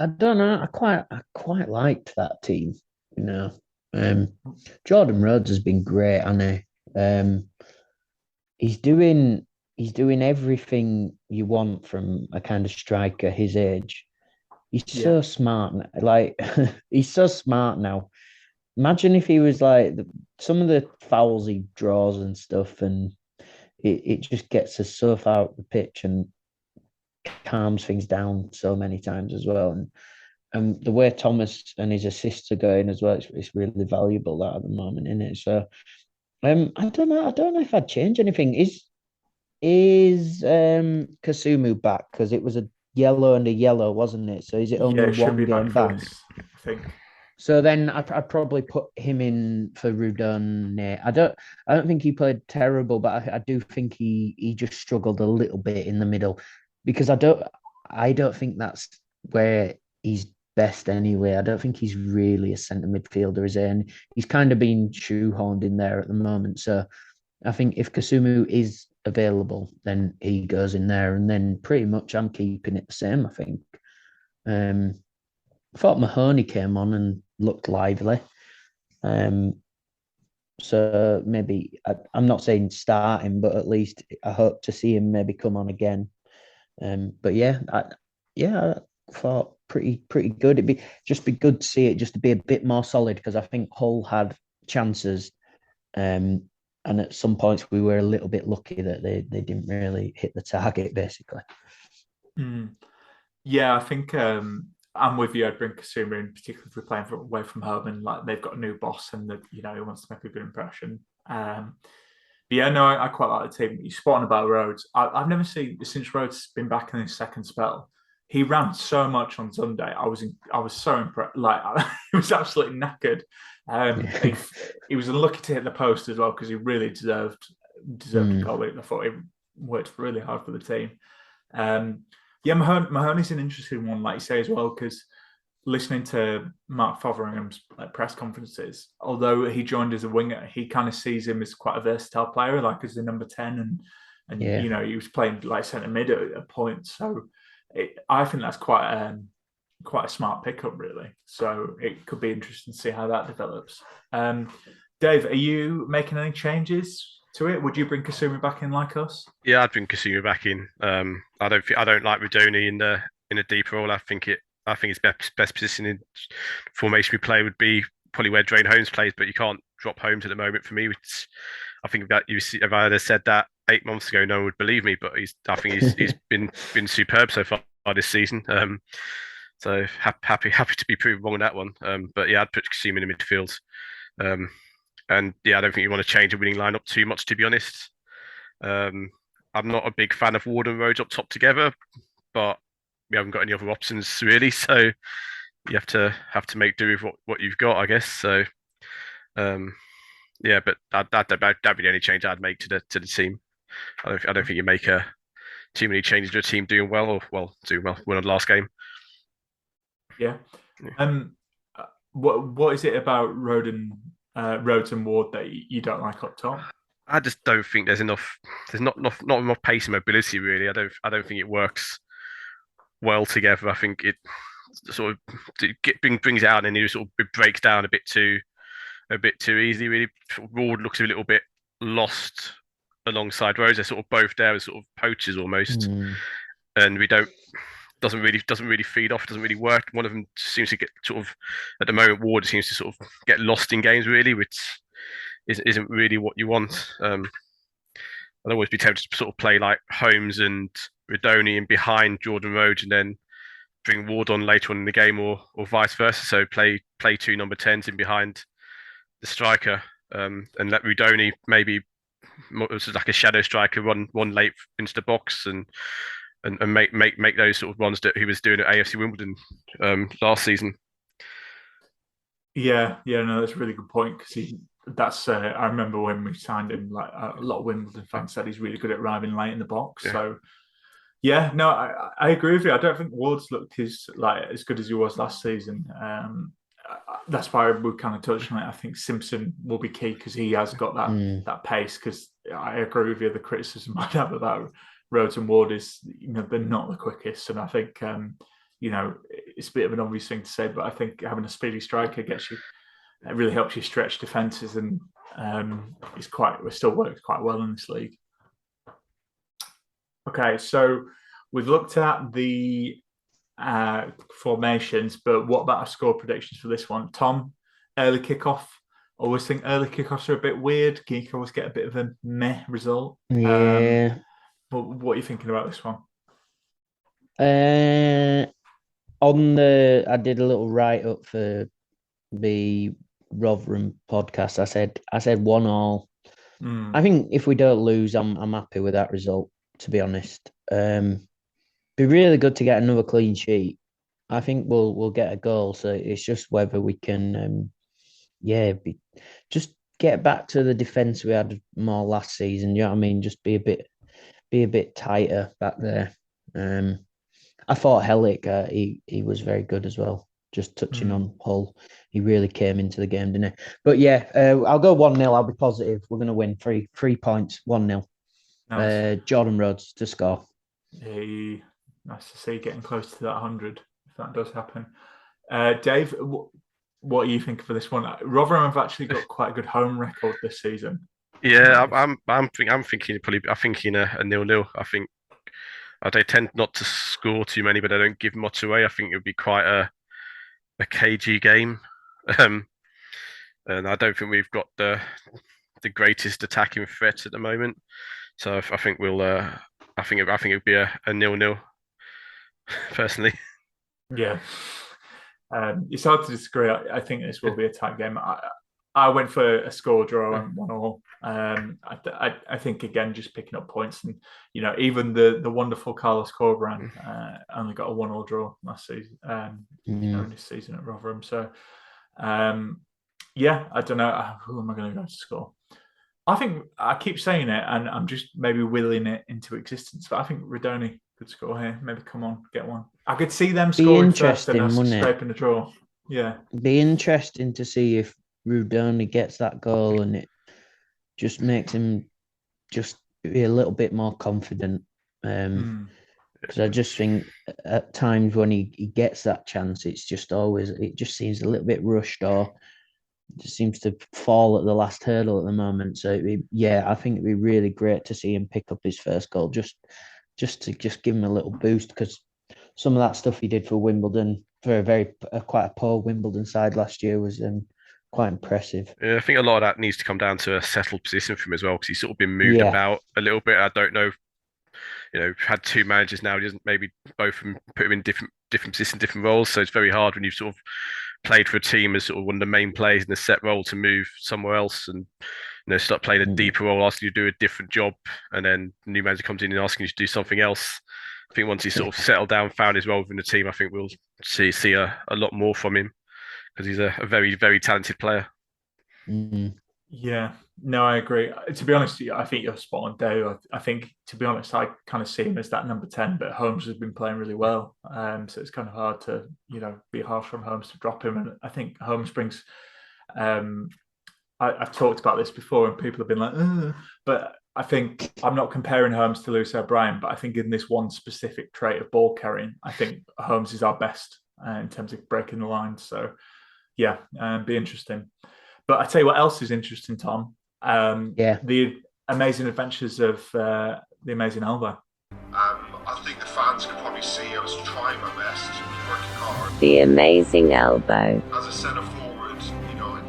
I don't know. I quite liked that team. Jordan Rhodes has been great, hasn't he? He's doing everything you want from a kind of striker his age. He's so smart. Like he's so smart now. Imagine if he was like some of the fouls he draws and stuff, and it just gets us so far out the pitch and calms things down so many times as well. And the way Thomas and his assists are going as well, it's really valuable that at the moment, isn't it? So I don't know. I don't know if I'd change anything. Is Kasumu back? Because it was a yellow and a yellow, wasn't it? So is it only one game back? I think. So then I'd probably put him in for Rudone. I don't think he played terrible, but I do think he just struggled a little bit in the middle, because I don't think that's where he's best anyway. I don't think he's really a centre midfielder, is he? And he's kind of been shoehorned in there at the moment. So I think if Kasumu is available, then he goes in there, and then pretty much I'm keeping it the same, I think. I thought Mahoney came on and looked lively. So maybe I'm not saying start him, but at least I hope to see him maybe come on again. But yeah, I thought pretty good. It'd be good to see it just to be a bit more solid, because I think Hull had chances, and at some points we were a little bit lucky that they didn't really hit the target, basically. Yeah, I think I'm with you. I'd bring Kasuma in, particularly if we're playing away from home and like they've got a new boss and he wants to make a good impression. But yeah, no, I quite like the team. You're spot on about Rhodes. I've never seen, since Rhodes been back in his second spell, he ran so much on Sunday. I was so impressed. Like he was absolutely knackered. He was unlucky to hit the post as well, because he really deserved a goal. I thought he worked really hard for the team. Yeah, Mahoney's an interesting one, like you say as well, because listening to Mark Fotheringham's press conferences, although he joined as a winger, he kind of sees him as quite a versatile player, like as the number 10, and he was playing like centre mid at a point. So I think that's quite a smart pickup, really. So it could be interesting to see how that develops. Dave, are you making any changes to it? Would you bring Kasuma back in like us? Yeah, I'd bring Kasuma back in. I don't like Rodoni in a deep role. I think his best position in formation we play would be probably where Drain Holmes plays, but you can't drop Holmes at the moment for me. I think that if I had said that 8 months ago, no one would believe me. But I think he's been superb so far this season. So happy to be proven wrong on that one. But yeah, I'd put Kasuma in the midfield. And yeah, I don't think you want to change a winning lineup too much, to be honest. I'm not a big fan of Ward and Rhodes up top together, but we haven't got any other options really. So you have to make do with what you've got, I guess. So yeah, but that'd be the only change I'd make to the team. I don't think you make too many changes to a team doing well doing well winning the last game. Yeah. What is it about Rhodes and Ward that you don't like up top? I just don't think there's enough. There's not enough pace and mobility really. I don't think it works well together. I think it sort of brings it out and then it sort of breaks down a bit too easily. Really, Ward looks a little bit lost alongside Rose. They're sort of both there as sort of poachers almost, and we don't doesn't really feed off. Doesn't really work. One of them seems to get sort of at the moment. Ward seems to sort of get lost in games really, which isn't really what you want. I'd always be tempted to sort of play like Holmes and Redoni in behind Jordan Rhodes and then bring Ward on later on in the game or vice versa. So play two number 10s in behind the striker and let Redoni maybe like a shadow striker run late into the box and make those sort of runs that he was doing at AFC Wimbledon last season. Yeah, no, that's a really good point because I remember when we signed him, like a lot of Wimbledon fans said he's really good at arriving late in the box. Yeah. So yeah, no, I agree with you. I don't think Ward's looked as good as he was last season. That's why we kind of touched on it. I think Simpson will be key because he has got that pace. Because I agree with you, the criticism I'd have about Rhodes and Ward is they're not the quickest, and I think it's a bit of an obvious thing to say, but I think having a speedy striker it really helps you stretch defences, and it still works quite well in this league. Okay, so we've looked at the formations, but what about our score predictions for this one? Tom, early kickoff. I always think early kickoffs are a bit weird. Can you always get a bit of a meh result? Yeah. What are you thinking about this one? I did a little write up for the Rotherham podcast. I said 1-1. I think if we don't lose, I'm happy with that result, to be honest. Be really good to get another clean sheet. I think we'll get a goal. So it's just whether we can just get back to the defence we had more last season. You know what I mean? Just be a bit tighter back there. I thought Hellick, he was very good as well. Just touching on Hull, he really came into the game, didn't he? But yeah, I'll go 1-0. I'll be positive. We're going to win 3 points, 1-0. Nice. Jordan Rhodes to score. Hey, nice to see getting close to that 100 if that does happen. Dave, what are you thinking for this one? Rotherham have actually got quite a good home record this season. Yeah, I'm thinking a 0-0. I think they tend not to score too many, but they don't give much away. I think it would be quite a cagey game, and I don't think we've got the greatest attacking threat at the moment. So I think I think it would be a 0-0. Personally, yeah, it's hard to disagree. I think this will be a tight game. I went for a score draw and 1-1. I think again, just picking up points, and even the wonderful Carlos Corberan only got a 1-1 draw last season. In this season at Rotherham. So, I don't know who am I going to go to score. I think I keep saying it, and I'm just maybe willing it into existence. But I think Redoni could score here. Maybe come on, get one. I could see them scoring first and us scraping the draw. Yeah, be interesting to see if Redoni gets that goal, and it just makes him just be a little bit more confident. Because I just think at times when he gets that chance, it just seems a little bit rushed, or just seems to fall at the last hurdle at the moment. So I think it'd be really great to see him pick up his first goal, just to give him a little boost, because some of that stuff he did for Wimbledon, for quite a poor Wimbledon side last year, was quite impressive. Yeah, I think a lot of that needs to come down to a settled position for him as well, because he's sort of been moved about a little bit. I don't know. Had 2 managers now. He doesn't maybe both of them put him in different positions, different roles. So it's very hard when you've sort of played for a team as sort of one of the main players in a set role to move somewhere else and start playing a deeper role, asking you to do a different job, and then the new manager comes in and asking you to do something else. I think once he's sort of settled down, found his role within the team, I think we'll see a lot more from him because he's a very, very talented player. Yeah, no, I agree. To be honest, I think you're spot on, Dave. I think, to be honest, I kind of see him as that number 10, but Holmes has been playing really well. So it's kind of hard to, be harsh on Holmes to drop him. And I think Holmes brings, I've talked about this before and people have been like, ugh. But I think I'm not comparing Holmes to Lewis O'Brien, but I think in this one specific trait of ball carrying, I think Holmes is our best in terms of breaking the lines. So yeah, be interesting. But I tell you what else is interesting, Tom. The amazing adventures of the Amazing Elbow. I think the fans can probably see I was trying my best, working hard. The Amazing Elbow. As a centre forward,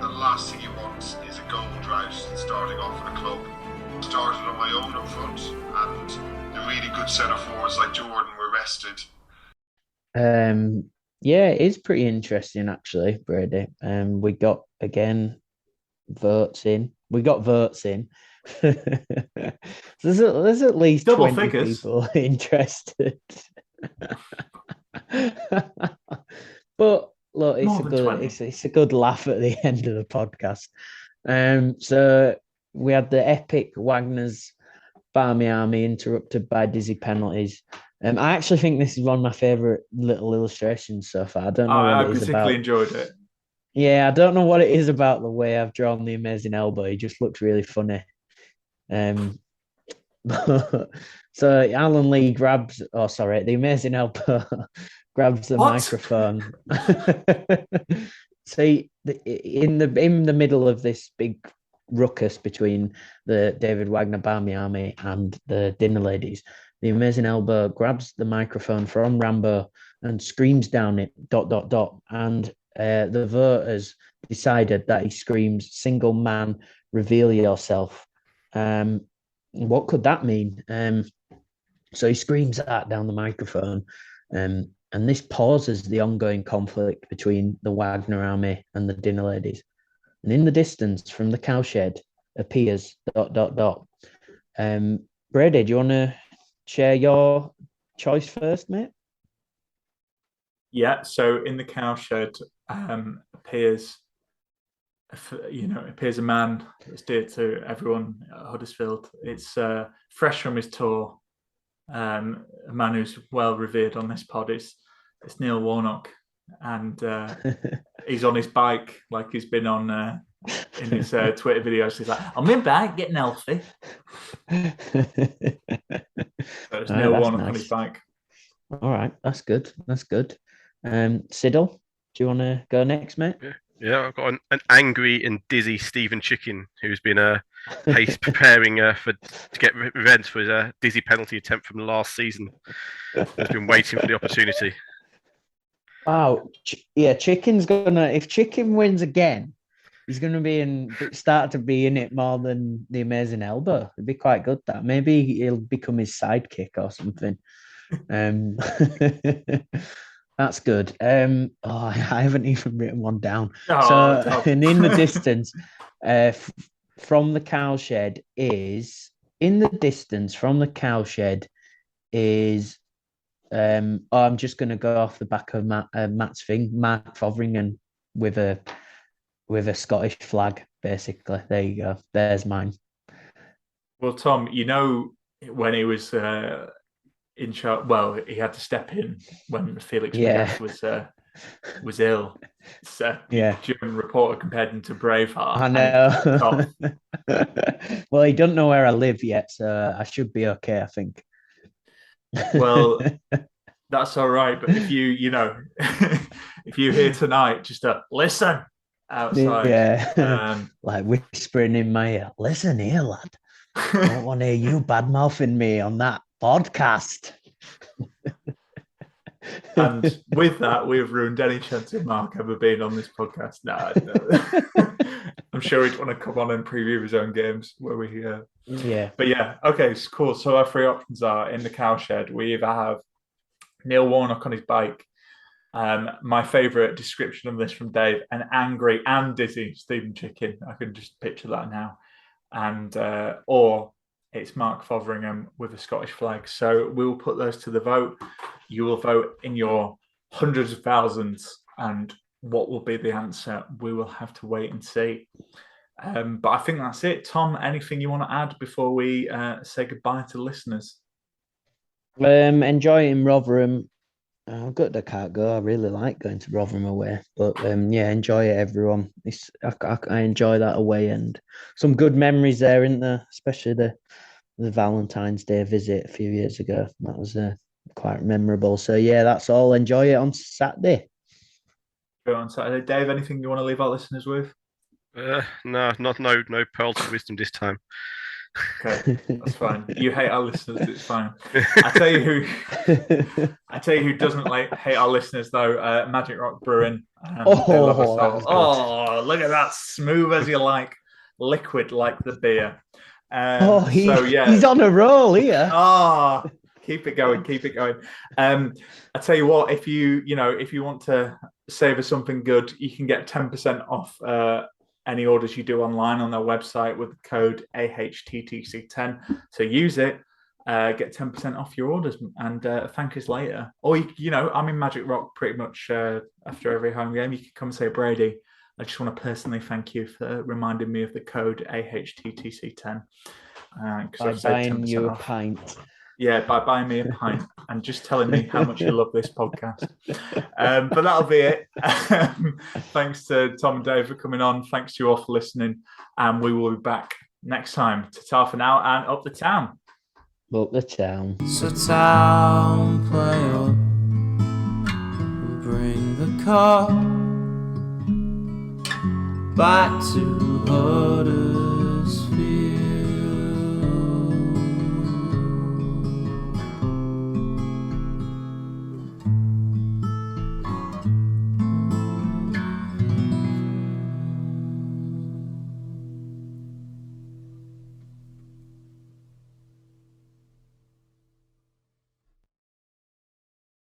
the last thing you want is a goal drought starting off at a club. Started on my own up front, and the really good centre forwards like Jordan were rested. Yeah, it is pretty interesting actually, Brady. We got votes in. We got votes in. there's at least double 20 figures. People interested. But look, it's a good laugh at the end of the podcast. So we had the epic Wagner's Barmy Army interrupted by dizzy penalties. I actually think this is one of my favourite little illustrations so far. I don't know what it is about. I particularly enjoyed it. Yeah, I don't know what it is about the way I've drawn the Amazing Elbow. He just looks really funny. So Alan Lee the Amazing Elbow grabs the microphone. See, in the middle of this big ruckus between the David Wagner Barmy Army and the Dinner Ladies, the Amazing Elbow grabs the microphone from Rambo and screams down it, ... And the voters decided that he screams, "Single man, reveal yourself." What could that mean? So he screams that down the microphone. And this pauses the ongoing conflict between the Wagner Army and the Dinner Ladies. And in the distance from the cowshed appears ... Brady, do you want to share your choice first, mate? Yeah, so in the cowshed appears a man that's dear to everyone at Huddersfield. It's fresh from his tour, a man who's well revered on this pod. It's Neil Warnock, and he's on his bike like he's been on in his Twitter videos. He's like, "I'm in bike getting healthy." So it's Neil Warnock on his bike. All right, that's good. Siddell, do you want to go next, mate? Yeah, I've got an angry and dizzy Stephen Chicken who's been preparing to get revenge for his dizzy penalty attempt from last season. He's been waiting for the opportunity. Wow, Chicken's if Chicken wins again, he's gonna start to be in it more than the Amazing Elbow. It'd be quite good. That maybe he'll become his sidekick or something. That's good. I haven't even written one down. And in the distance, from the cowshed is I'm just going to go off the back of Matt's thing, Mark Fotheringham with a Scottish flag, basically. There you go. There's mine. Well, Tom, when he was in charge, he had to step in when Felix Magath was ill. So German reporter compared him to Braveheart. I know. Well, he doesn't know where I live yet, so I should be okay, I think. Well, that's all right. But if if you hear tonight, just listen outside, like whispering in my ear, "Listen here, lad. I don't want to hear you bad mouthing me on that podcast." And with that, we have ruined any chance of Mark ever being on this podcast. No. I'm sure he'd want to come on and preview his own games where we. But okay, cool. So our three options are in the cowshed. We either have Neil Warnock on his bike, My favourite description of this from Dave: an angry and dizzy Stephen Chicken. I can just picture that now. And or it's Mark Fotheringham with a Scottish flag. So we'll put those to the vote. You will vote in your hundreds of thousands, and what will be the answer? We will have to wait and see. But I think that's it. Tom, anything you want to add before we say goodbye to the listeners? Enjoying Rotherham. I'm good. I can't go. I really like going to Rotherham away, but enjoy it, everyone. I enjoy that away end. Some good memories there, isn't there? Especially the Valentine's Day visit a few years ago. That was quite memorable. So yeah, that's all. Enjoy it on Saturday. Go on Saturday, Dave. Anything you want to leave our listeners with? No pearls of wisdom this time. Okay, that's fine. You hate our listeners, it's fine. I tell you who doesn't hate our listeners though. Magic Rock Brewing. They love us all. Look at that, smooth as you like, liquid like the beer. He's on a roll here. Keep it going. I tell you what, if you want to savour something good, you can get 10% off any orders you do online on their website with the code AHTTC10. So use it, get 10% off your orders, and thank us later. Or I'm in Magic Rock pretty much after every home game. You can come and say, Brady, I just want to personally thank you for reminding me of the code AHTTC10. By buying you a pint. Yeah, by buying me a pint and just telling me how much you love this podcast. But that'll be it. Thanks to Tom and Dave for coming on. Thanks to you all for listening. And we will be back next time. Ta-ta for now, and up the town. Up the town. So town player, bring the car back to Huddersfield.